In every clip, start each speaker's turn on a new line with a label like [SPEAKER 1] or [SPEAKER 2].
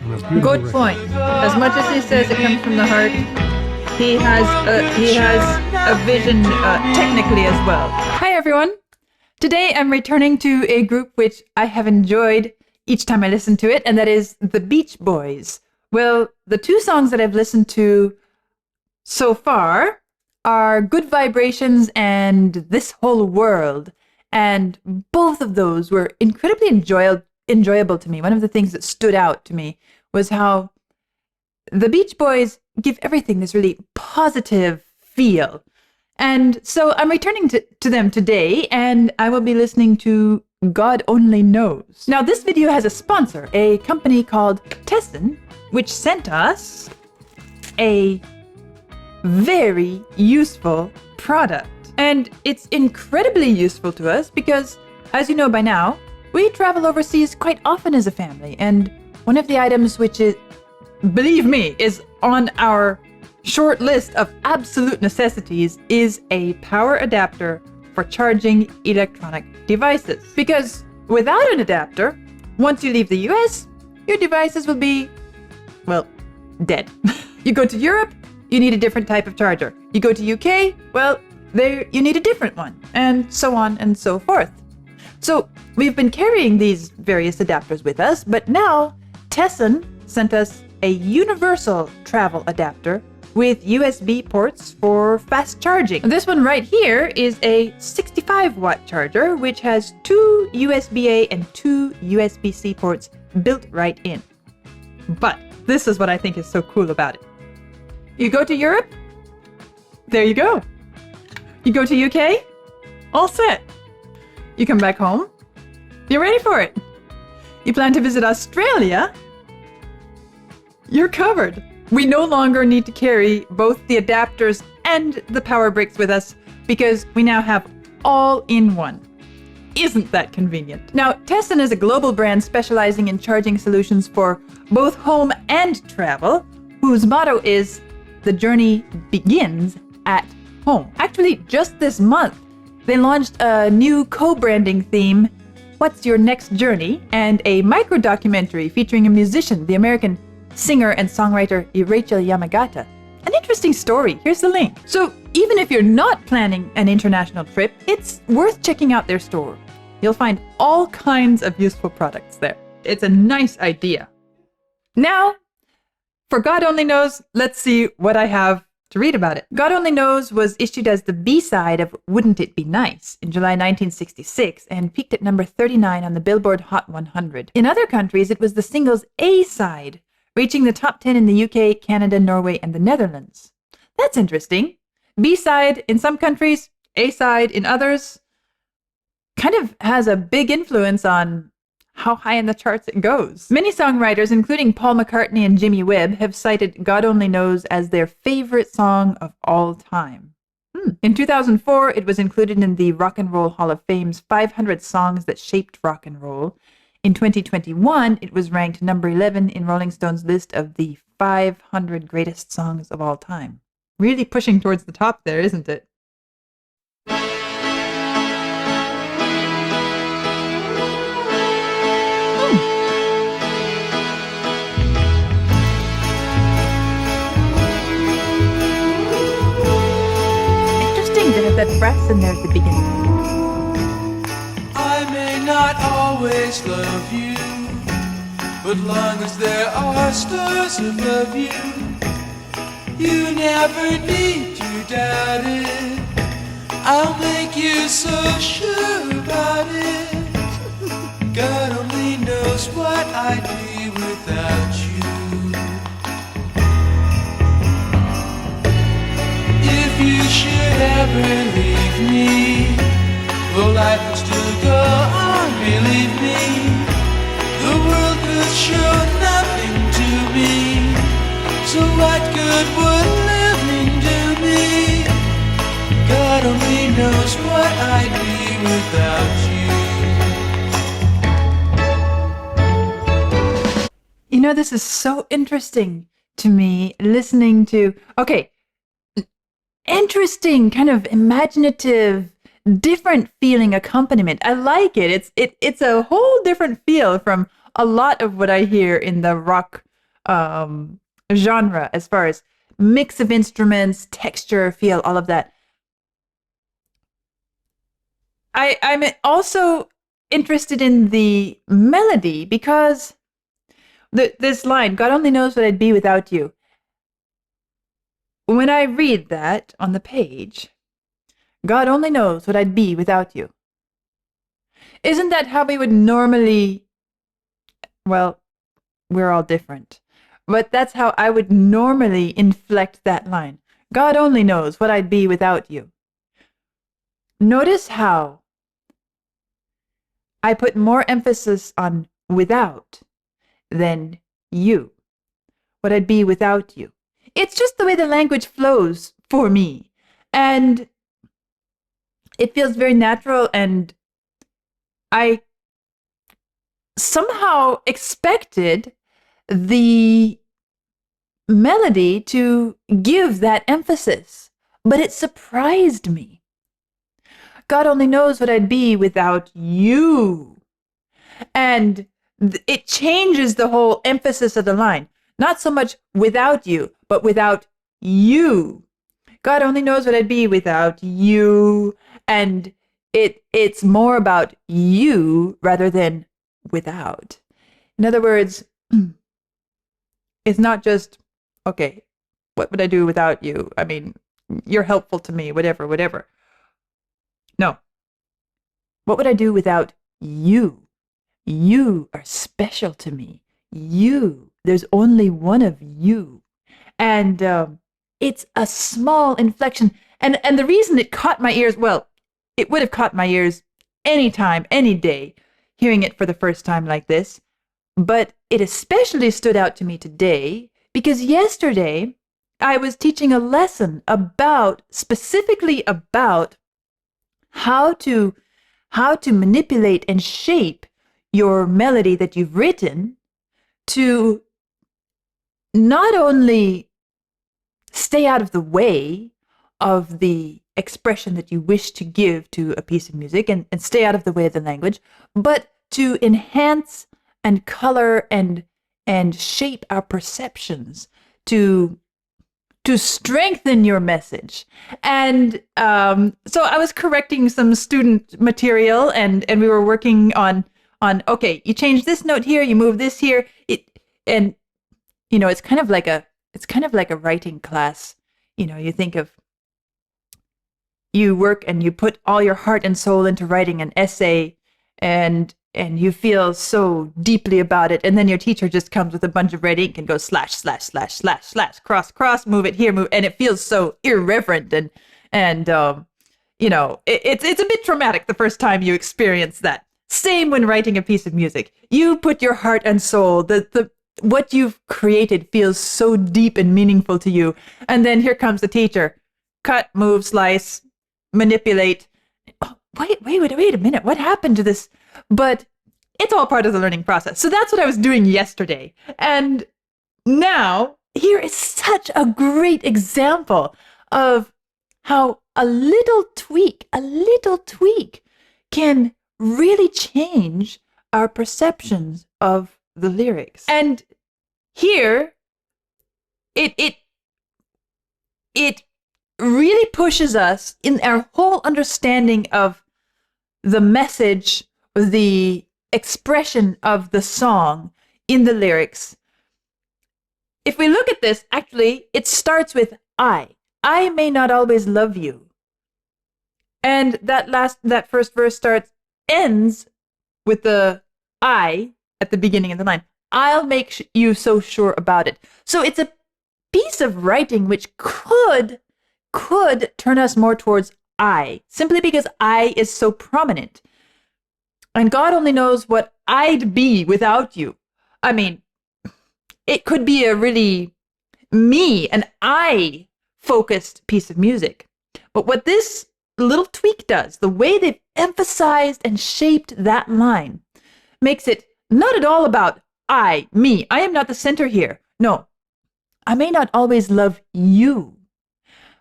[SPEAKER 1] And a beautiful
[SPEAKER 2] Good
[SPEAKER 1] record.
[SPEAKER 2] point. As much as he says it comes from the heart, he has a vision technically as well. Hi everyone. Today I'm returning to a group which I have enjoyed each time I listen to it, and that is the Beach Boys. Well, the two songs that I've listened to so far are Good Vibrations and This Whole World. And both of those were incredibly enjoyable to me. One of the things that stood out to me was how the Beach Boys give everything this really positive feel. And so I'm returning to them today, and I will be listening to God Only Knows. Now, this video has a sponsor, a company called Tessan, which sent us a very useful product. And it's incredibly useful to us because, as you know by now, we travel overseas quite often as a family. And one of the items which is, believe me, is on our short list of absolute necessities is a power adapter for charging electronic devices. Because without an adapter, once you leave the US, your devices will be, well, dead. You go to Europe, you need a different type of charger. You go to UK, well, there you need a different one, and so on and so forth. So we've been carrying these various adapters with us, but now Tessan sent us a universal travel adapter with USB ports for fast charging. This one right here is a 65-watt charger, which has two USB-A and two USB-C ports built right in. But this is what I think is so cool about it. You go to Europe, there you go. You go to UK, all set. You come back home, you're ready for it. You plan to visit Australia, you're covered. We no longer need to carry both the adapters and the power bricks with us because we now have all in one. Isn't that convenient? Now, Tessan is a global brand specializing in charging solutions for both home and travel, whose motto is, "The journey begins at home." Actually, just this month, they launched a new co-branding theme, "What's Your Next Journey?" and a micro-documentary featuring a musician, the American singer and songwriter Rachel Yamagata. An interesting story. Here's the link. So even if you're not planning an international trip, it's worth checking out their store. You'll find all kinds of useful products there. It's a nice idea. Now, for God Only Knows, let's see what I have to read about it. God Only Knows was issued as the B-side of Wouldn't It Be Nice in July 1966 and peaked at number 39 on the Billboard Hot 100. In other countries, it was the single's A-side, reaching the top 10 in the UK, Canada, Norway, and the Netherlands. That's interesting. B-side in some countries, A-side in others, kind of has a big influence on how high in the charts it goes. Many songwriters, including Paul McCartney and Jimmy Webb, have cited God Only Knows as their favorite song of all time. In 2004, it was included in the Rock and Roll Hall of Fame's 500 Songs That Shaped Rock and Roll. In 2021, it was ranked number 11 in Rolling Stone's list of the 500 greatest songs of all time. Really pushing towards the top there, isn't it? Interesting to have that brass in there at the beginning.
[SPEAKER 3] I may not always love you, but long as there are stars above you, you never need to doubt it. I'll make you so sure about it. God only knows what I'd be without you. If you should ever leave me, well, life will still go on, believe me. The world could show nothing to me, so what good would living do me? God only knows what I'd be without you.
[SPEAKER 2] You know, this is so interesting to me, listening to, okay, interesting, kind of imaginative, different feeling accompaniment. I like it. It's a whole different feel from a lot of what I hear in the rock genre as far as mix of instruments, texture, feel, all of that. I'm also interested in the melody because this line, God only knows what I'd be without you. When I read that on the page, God only knows what I'd be without you. Isn't that how we would normally, well, we're all different, but that's how I would normally inflect that line. God only knows what I'd be without you. Notice how I put more emphasis on without than you, what I'd be without you. It's just the way the language flows for me. And it feels very natural, and I somehow expected the melody to give that emphasis, but it surprised me. God only knows what I'd be without you. And it changes the whole emphasis of the line. Not so much without you, but without you. God only knows what I'd be without you. And it's more about you rather than without. In other words, it's not just, okay, what would I do without you? I mean, you're helpful to me, whatever. No. What would I do without you? You are special to me. You. There's only one of you. And it's a small inflection. And the reason it caught my ears, well, it would have caught my ears anytime, any day, hearing it for the first time like this. But it especially stood out to me today because yesterday I was teaching a lesson specifically about how to manipulate and shape your melody that you've written to not only stay out of the way of the expression that you wish to give to a piece of music and stay out of the way of the language, but to enhance and color and shape our perceptions to strengthen your message. And so I was correcting some student material, and we were working on okay, you change this note here, you move this here, and you know, it's kind of like a writing class. You know, you work and you put all your heart and soul into writing an essay, and you feel so deeply about it, and then your teacher just comes with a bunch of red ink and goes slash slash slash slash slash cross, move it here, move, and it feels so irreverent and you know, it's a bit traumatic the first time you experience that. Same when writing a piece of music. You put your heart and soul, the what you've created feels so deep and meaningful to you, and then here comes the teacher. Cut, move, slice, manipulate. Oh, wait a minute, what happened to this? But it's all part of the learning process. So that's what I was doing yesterday. And now here is such a great example of how a little tweak can really change our perceptions of the lyrics. And here it really pushes us in our whole understanding of the message, the expression of the song in the lyrics. If we look at this, actually, it starts with I may not always love you. And that first verse ends with the I at the beginning of the line. I'll make you so sure about it. So it's a piece of writing which could turn us more towards I, simply because I is so prominent. And God only knows what I'd be without you. I mean, it could be a really an I-focused piece of music. But what this little tweak does, the way they've emphasized and shaped that line, makes it not at all about me. I am not the center here. No, I may not always love you,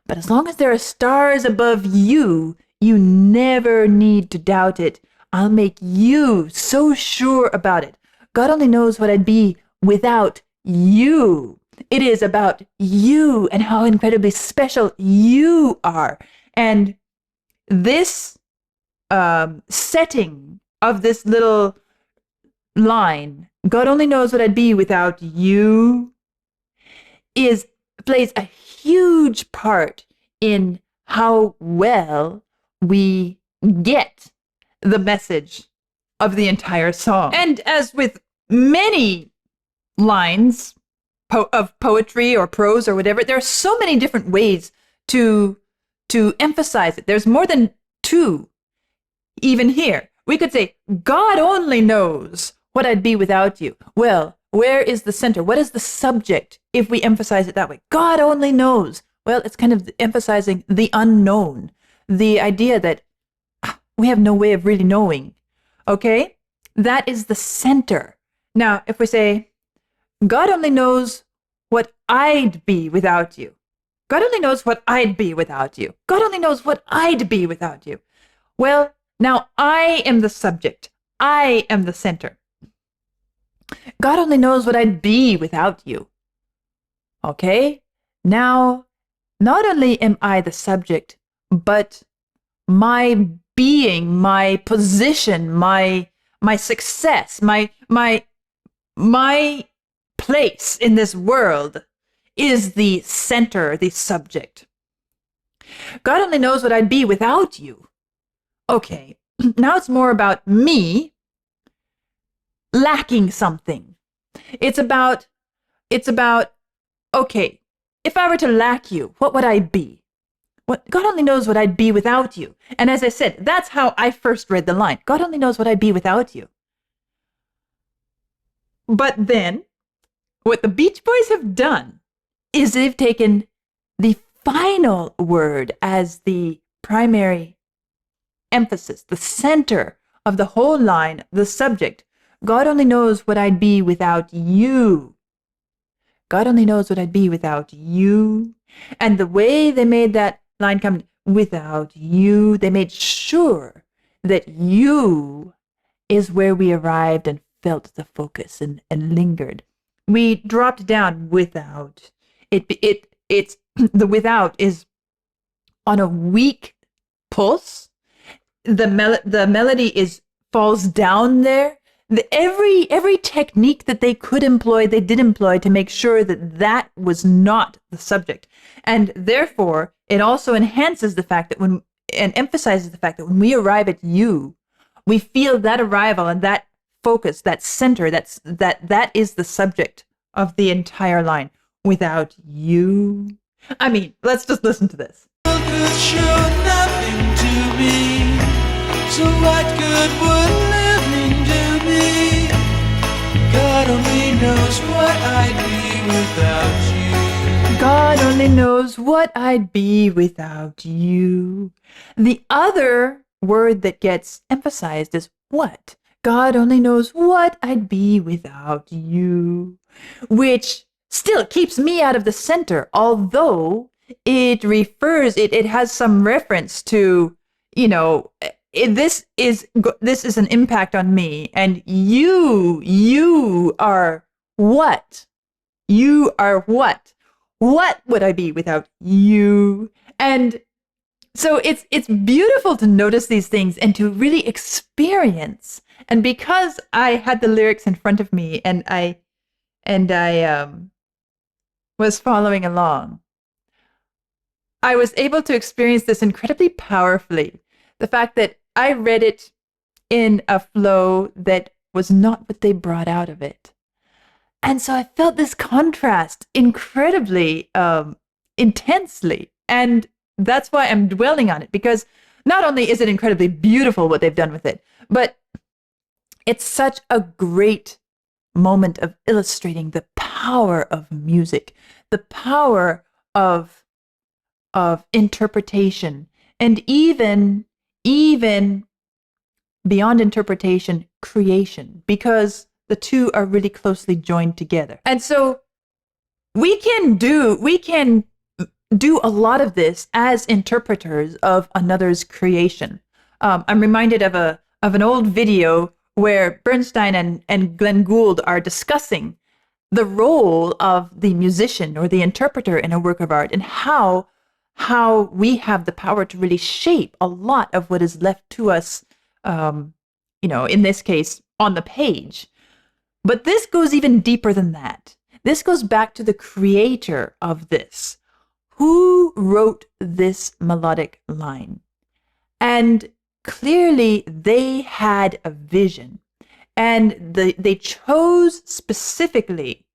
[SPEAKER 2] but as long as there are stars above you, you never need to doubt it. I'll make you so sure about it. God only knows what I'd be without you. It is about you and how incredibly special you are. And this setting of this little line, God only knows what I'd be without you, plays a huge part in how well we get the message of the entire song. And as with many lines of poetry or prose or whatever, there are so many different ways to emphasize it. There's more than two even here. We could say, God only knows what I'd be without you. Well, where is the center? What is the subject if we emphasize it that way? God only knows. Well, it's kind of emphasizing the unknown, the idea that we have no way of really knowing. Okay? That is the center. Now, if we say, God only knows what I'd be without you. God only knows what I'd be without you. God only knows what I'd be without you. Well, now I am the subject. I am the center. God only knows what I'd be without you. Okay? Now, not only am I the subject, but my being, my position, my success, my place in this world is the center, the subject. God only knows what I'd be without you. Okay, now it's more about me lacking something. It's about, okay, if I were to lack you, what would I be? God only knows what I'd be without you. And as I said, that's how I first read the line. God only knows what I'd be without you. But then, what the Beach Boys have done is they've taken the final word as the primary emphasis, the center of the whole line, the subject. God only knows what I'd be without you. God only knows what I'd be without you. And the way they made that line come, without you, they made sure that you is where we arrived and felt the focus and lingered. We dropped down without. It's the without is on a weak pulse. The melody falls down there. Every technique that they could employ, they did employ to make sure that was not the subject. And therefore, it also enhances the fact that and emphasizes the fact that when we arrive at you, we feel that arrival and that focus, that center, that is the subject of the entire line. Without you. I mean, let's just listen to this.
[SPEAKER 3] Could show nothing to me, so what good would living do me? God only knows what I'd be without you.
[SPEAKER 2] God only knows what I'd be without you. The other word that gets emphasized is what? God only knows what I'd be without you, which still keeps me out of the center, although it has some reference to, this is an impact on me, and you are what? You are what? What would I be without you? And so it's beautiful to notice these things and to really experience. And because I had the lyrics in front of me and I was following along, I was able to experience this incredibly powerfully. The fact that I read it in a flow that was not what they brought out of it. And so I felt this contrast incredibly intensely. And that's why I'm dwelling on it, because not only is it incredibly beautiful what they've done with it, but it's such a great moment of illustrating the power of music, the power of interpretation, and even beyond interpretation, creation, because the two are really closely joined together. And so we can do a lot of this as interpreters of another's creation. I'm reminded of an old video where Bernstein and Glenn Gould are discussing the role of the musician or the interpreter in a work of art, and how we have the power to really shape a lot of what is left to us, in this case, on the page. But this goes even deeper than that. This goes back to the creator of this. Who wrote this melodic line? And clearly they had a vision. And they chose specifically,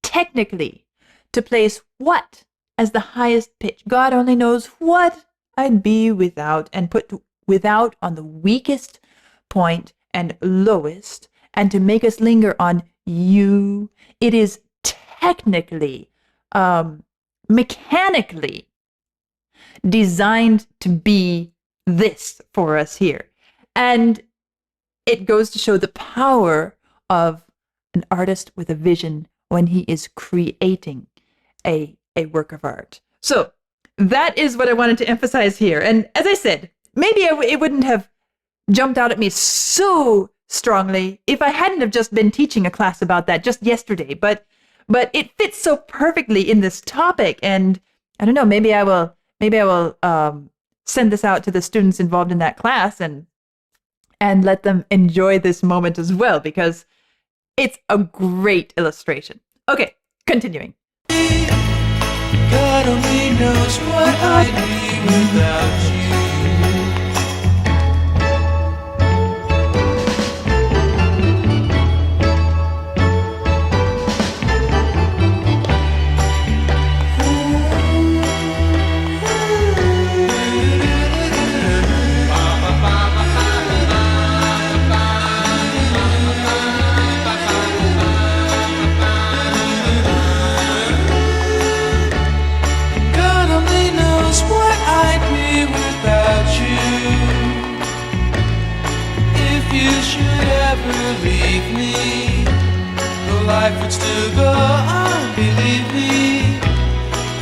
[SPEAKER 2] technically, to place what as the highest pitch. God only knows what I'd be without, and put without on the weakest point and lowest, and to make us linger on you. It is technically, mechanically designed to be this for us here. And it goes to show the power of an artist with a vision when he is creating a work of art. So that is what I wanted to emphasize here. And as I said, maybe it wouldn't have jumped out at me so strongly if I hadn't have just been teaching a class about that just yesterday. But it fits so perfectly in this topic. And I don't know, maybe I will send this out to the students involved in that class and let them enjoy this moment as well, because it's a great illustration. Okay, continuing.
[SPEAKER 3] God only knows what I'd be without you. Leave me, the life would still go on, believe me.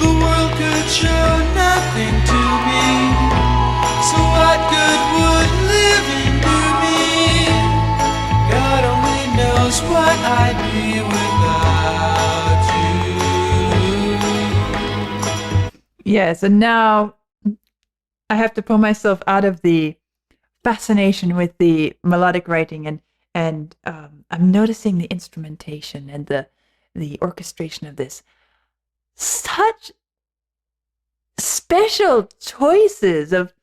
[SPEAKER 3] The world could show nothing to me, so what good would living do me? God only knows what I'd be without you.
[SPEAKER 2] Yes, and now I have to pull myself out of the fascination with the melodic writing, and I'm noticing the instrumentation and the orchestration of this. Such special choices of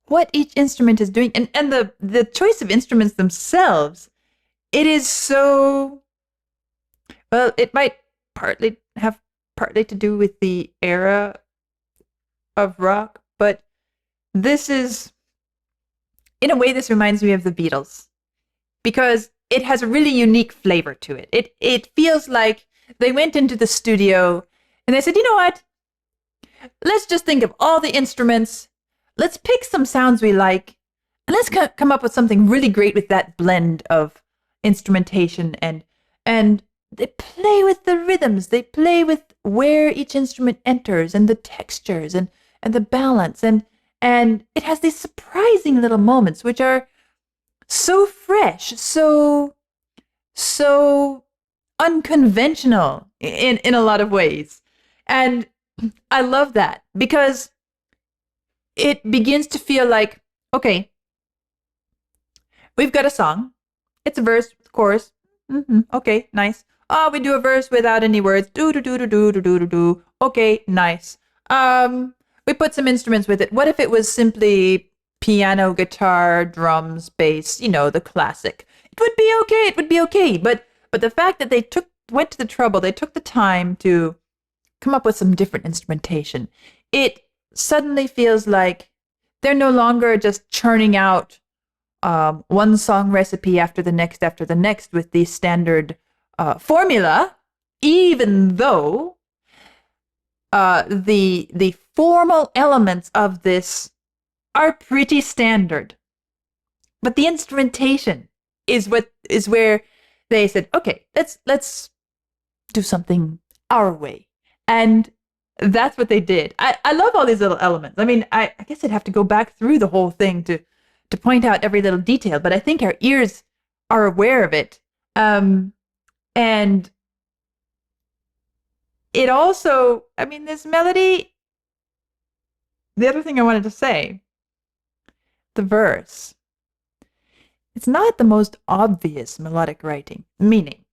[SPEAKER 2] what each instrument is doing, and the choice of instruments themselves. It is so, well, it might partly to do with the era of rock, but this is, in a way, this reminds me of the Beatles, because it has a really unique flavor to it. It feels like they went into the studio and they said, you know what? Let's just think of all the instruments. Let's pick some sounds we like, and let's come up with something really great with that blend of instrumentation. And they play with the rhythms. They play with where each instrument enters, and the textures, and the balance. And it has these surprising little moments, which are so fresh, so unconventional in a lot of ways. And I love that, because it begins to feel like, okay, we've got a song. It's a verse, chorus. Okay, nice. Oh, we do a verse without any words. Do do do do do do do do do. Okay, nice. We put some instruments with it. What if it was simply piano, guitar, drums, bass, the classic? It would be okay. It would be okay. But the fact that they went to the trouble, they took the time to come up with some different instrumentation, it suddenly feels like they're no longer just churning out one song recipe after the next with the standard formula, even though the formal elements of this are pretty standard. But the instrumentation is where they said, okay, let's do something our way. And that's what they did. I love all these little elements. I mean, I guess I'd have to go back through the whole thing to point out every little detail, but I think our ears are aware of it. And it also, I mean, this melody, the other thing I wanted to say, the verse, it's not the most obvious melodic writing, meaning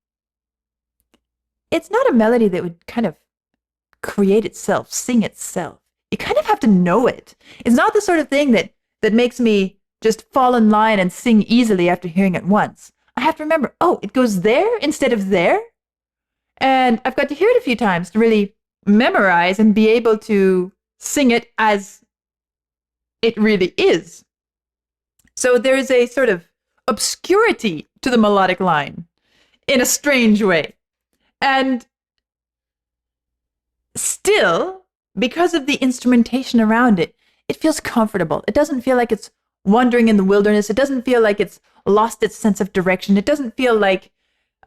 [SPEAKER 2] it's not a melody that would kind of create itself, sing itself. You kind of have to know it. It's not the sort of thing that makes me just fall in line and sing easily after hearing it once. I have to remember, oh, it goes there instead of there. And I've got to hear it a few times to really memorize and be able to sing it as it really is. So there is a sort of obscurity to the melodic line in a strange way. And still, because of the instrumentation around it, it feels comfortable. It doesn't feel like it's wandering in the wilderness. It doesn't feel like it's lost its sense of direction. It doesn't feel like,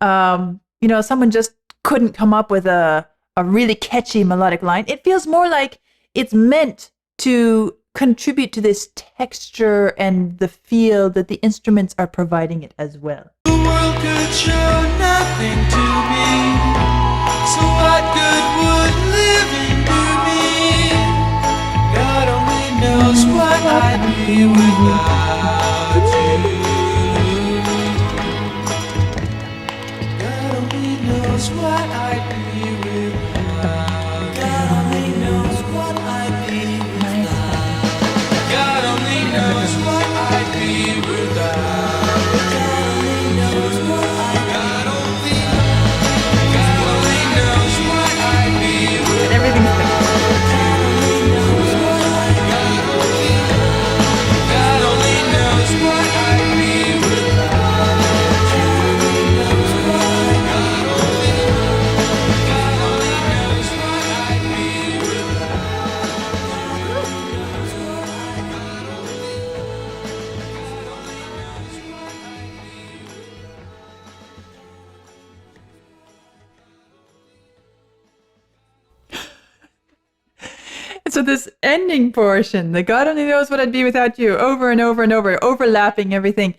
[SPEAKER 2] someone just couldn't come up with a really catchy melodic line. It feels more like it's meant to contribute to this texture and the feel that the instruments are providing it as well.
[SPEAKER 3] The world could show nothing to me, so what good would living do me? God only knows what I'd be without you. God only knows what I'd be without. God only knows what I'd be without. God only knows what I'd be without. God only knows what God only knows what I'd be without.
[SPEAKER 2] And everything's good.
[SPEAKER 3] God only knows what I'd be without.
[SPEAKER 2] So this ending portion, the God only knows what I'd be without you, over and over and over, overlapping everything,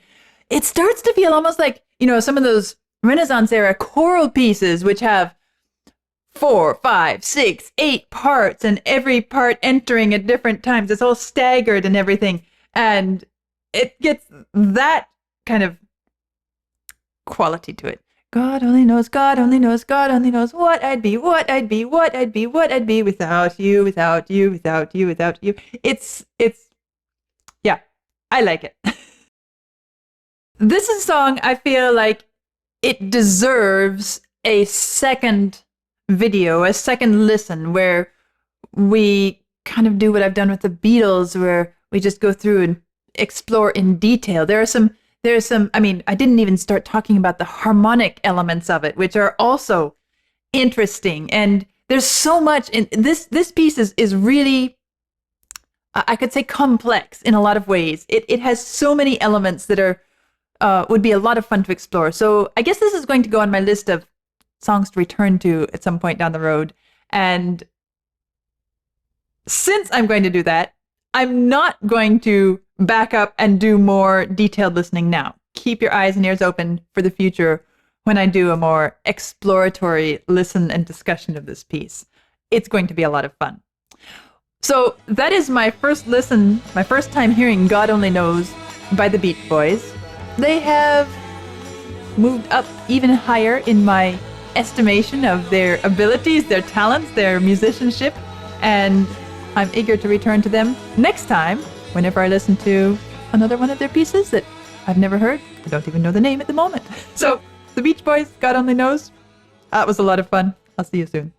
[SPEAKER 2] it starts to feel almost like, some of those Renaissance era choral pieces, which have 4, 5, 6, 8 parts, and every part entering at different times. It's all staggered and everything. And it gets that kind of quality to it. God only knows, God only knows, God only knows what I'd be, what I'd be, what I'd be, what I'd be without you, without you, without you, without you. Yeah, I like it. This is a song I feel like it deserves a second video, a second listen, where we kind of do what I've done with the Beatles, where we just go through and explore in detail. There's some, I mean, I didn't even start talking about the harmonic elements of it, which are also interesting. And there's so much in this piece is really, I could say, complex in a lot of ways. It has so many elements that are, would be a lot of fun to explore. So I guess this is going to go on my list of songs to return to at some point down the road. And since I'm going to do that, I'm not going to back up and do more detailed listening now. Keep your eyes and ears open for the future when I do a more exploratory listen and discussion of this piece. It's going to be a lot of fun. So that is my first listen, my first time hearing God Only Knows by the Beach Boys. They have moved up even higher in my estimation of their abilities, their talents, their musicianship, and I'm eager to return to them next time whenever I listen to another one of their pieces that I've never heard. I don't even know the name at the moment. So, the Beach Boys, God Only Knows. That was a lot of fun. I'll see you soon.